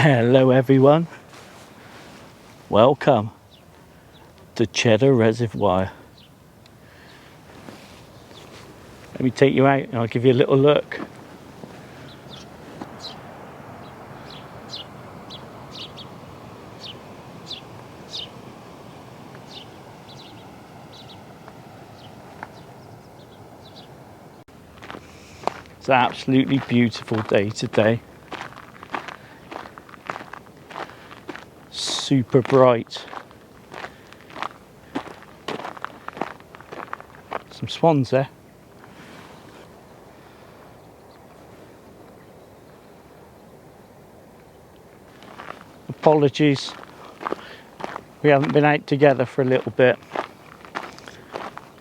Hello everyone, welcome to Cheddar Reservoir. Let me take you out and I'll give you a little look. It's an absolutely beautiful day today. Super bright. Some swans there. Apologies, we haven't been out together for a little bit.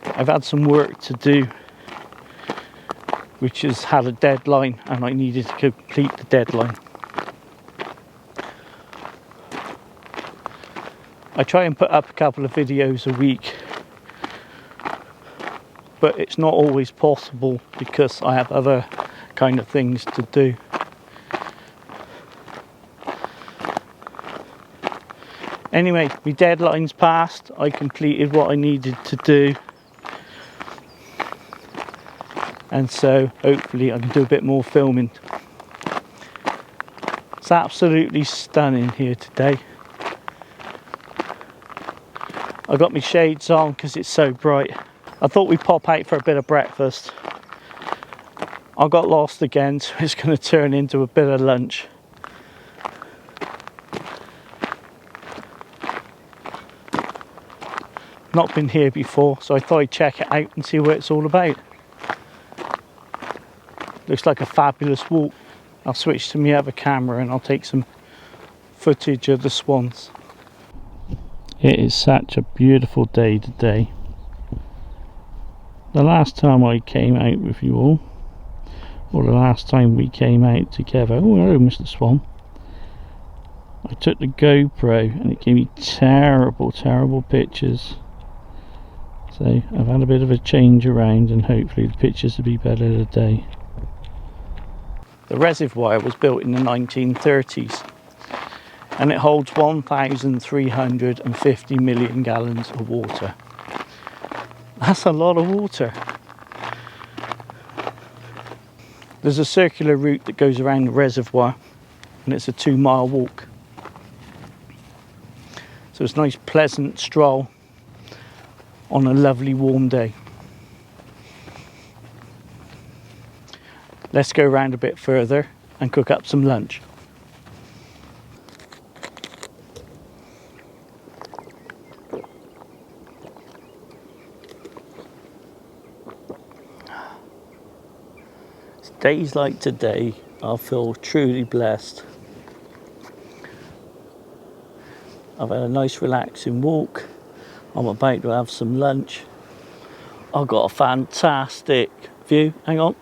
I've had some work to do which has had a deadline and I needed to complete the deadline. I try and put up a couple of videos a week, but it's not always possible because I have other kind of things to do. Anyway, my deadline's passed. I completed what I needed to do, and so hopefully I can do a bit more filming. It's absolutely stunning here today. I got my shades on because it's so bright. I thought we'd pop out for a bit of breakfast. I got lost again, so it's going to turn into a bit of lunch. Not been here before, so I thought I'd check it out and see what it's all about. Looks like a fabulous walk. I'll switch to my other camera and I'll take some footage of the swans. It is such a beautiful day today. The last time I came out with you all, or the last time we came out together, oh hello Mr. Swan, I took the GoPro and it gave me terrible pictures. So I've had a bit of a change around and hopefully the pictures will be better today. The reservoir was built in the 1930s and it holds 1,350 million gallons of water. That's a lot of water. There's a circular route that goes around the reservoir and it's a 2-mile walk. So it's a nice pleasant stroll on a lovely warm day. Let's go around a bit further and cook up some lunch. Days like today, I feel truly blessed. I've had a nice relaxing walk. I'm about to have some lunch. I've got a fantastic view. Hang on.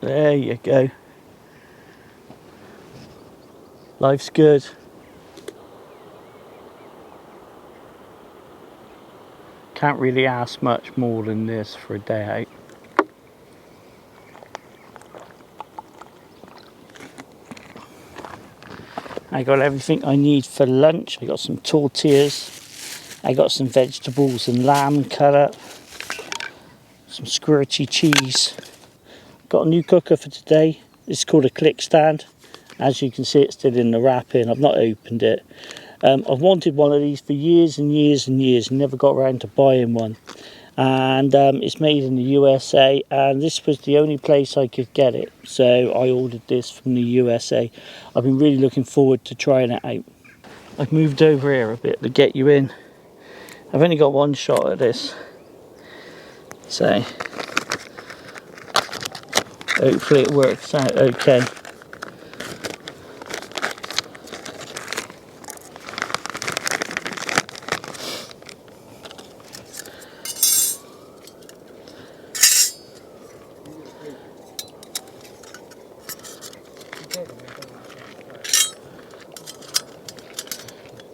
There you go. Life's good. Can't really ask much more than this for a day out. I got everything I need for lunch. I got some tortillas. I got some vegetables and lamb cut up. Some squirty cheese. Got a new cooker for today. It's called a Clikstand. As you can see, it's still in the wrapping. I've not opened it. I've wanted one of these for years and years and years and never got around to buying one. And it's made in the USA, and this was the only place I could get it, so I ordered this from the USA. I've been really looking forward to trying it out. I've moved over here a bit to get you in. I've only got one shot at this, so hopefully it works out okay.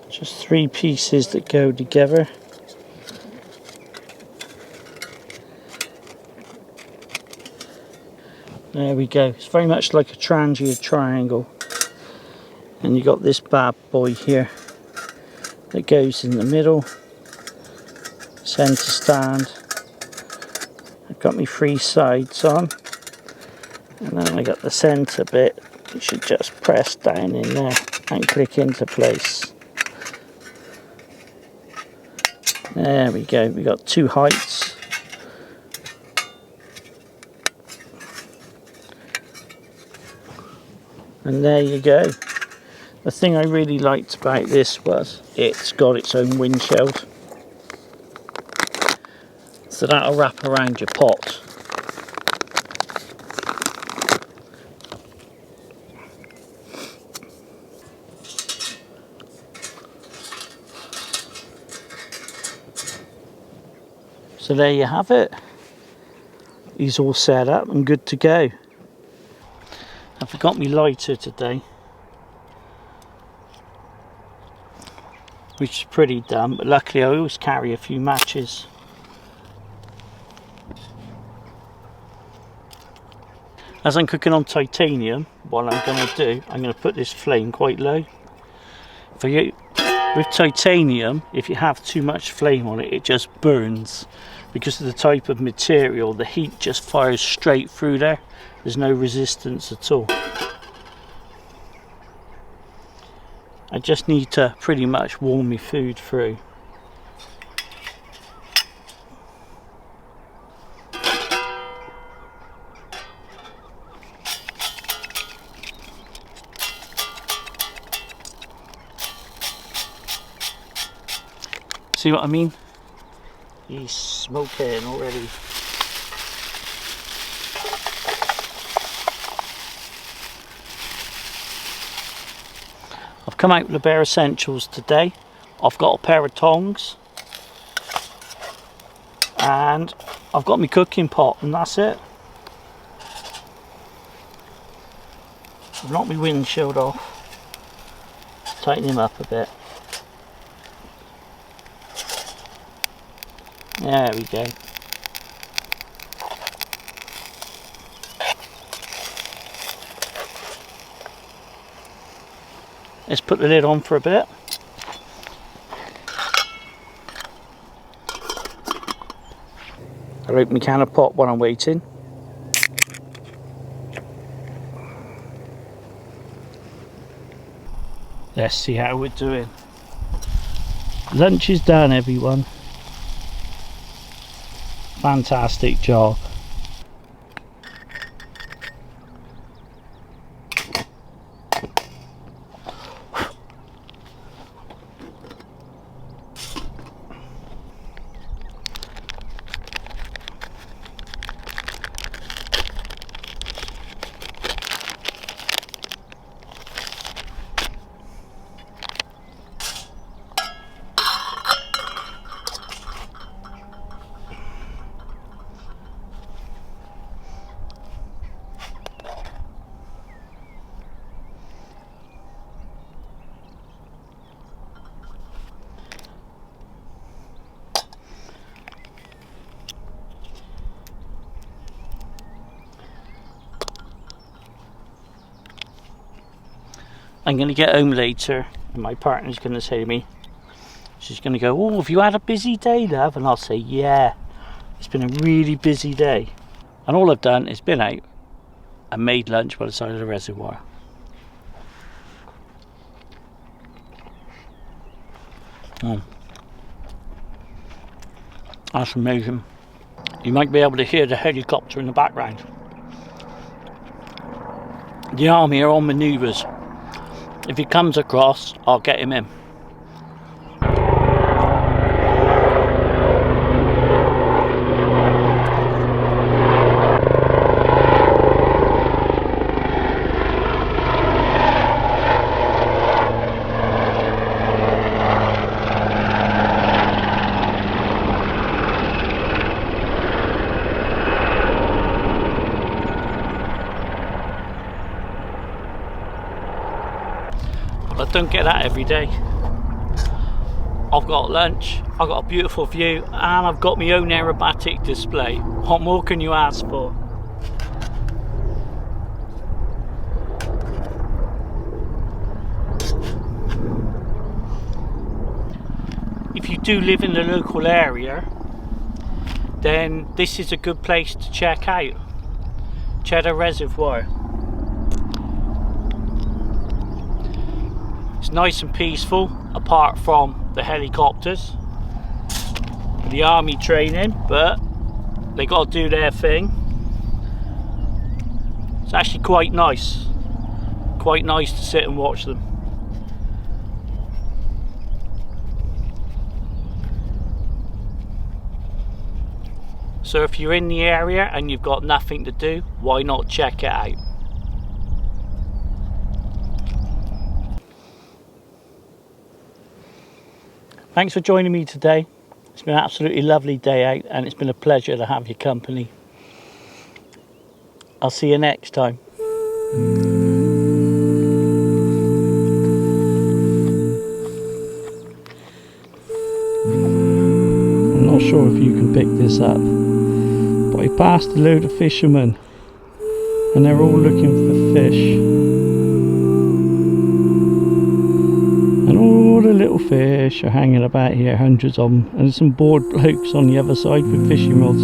Just 3 pieces that go together. There we go. It's very much like a Trangia Triangle. And you got this bad boy here that goes in the middle, centre stand. I've got my 3 sides on, and then I got the centre bit. You should just press down in there and click into place. There we go, we got 2 heights. And there you go. The thing I really liked about this was it's got its own windshield. So that'll wrap around your pot. So there you have it. He's all set up and good to go. I forgot my lighter today, which is pretty dumb, but luckily I always carry a few matches. As I'm cooking on titanium, what I'm going to do, I'm going to put this flame quite low. For you, with titanium, if you have too much flame on it, it just burns. Because of the type of material, the heat just fires straight through there. There's no resistance at all. I just need to pretty much warm my food through. See what I mean? He's smoking already. I've come out with the bare essentials today. I've got a pair of tongs and I've got my cooking pot, and that's it. I've knocked my windshield off, tighten him up a bit. There we go. Let's put the lid on for a bit. I'll open my can of pot while I'm waiting. Let's see how we're doing. Lunch is done, everyone. Fantastic job. I'm going to get home later and my partner's going to say to me, she's going to go, "Oh, have you had a busy day, love?" And I'll say, "Yeah, it's been a really busy day." And all I've done is been out and made lunch by the side of the reservoir. That's amazing. You might be able to hear the helicopter in the background. The army are on manoeuvres. If he comes across, I'll get him in. I don't get that every day. I've got lunch, I've got a beautiful view, and I've got my own aerobatic display. What more can you ask for? do live in the local area, then this is a good place to check out. Cheddar Reservoir. It's nice and peaceful, apart from the helicopters, the army training, but they got to do their thing. It's actually quite nice to sit and watch them. So if you're in the area and you've got nothing to do, why not check it out? Thanks for joining me today. It's been an absolutely lovely day out, and it's been a pleasure to have your company. I'll see you next time. I'm not sure if you can pick this up, but I passed a load of fishermen and they're all looking for fish. And all the little fish are hanging about here, hundreds of them, and there's some bored blokes on the other side with fishing rods.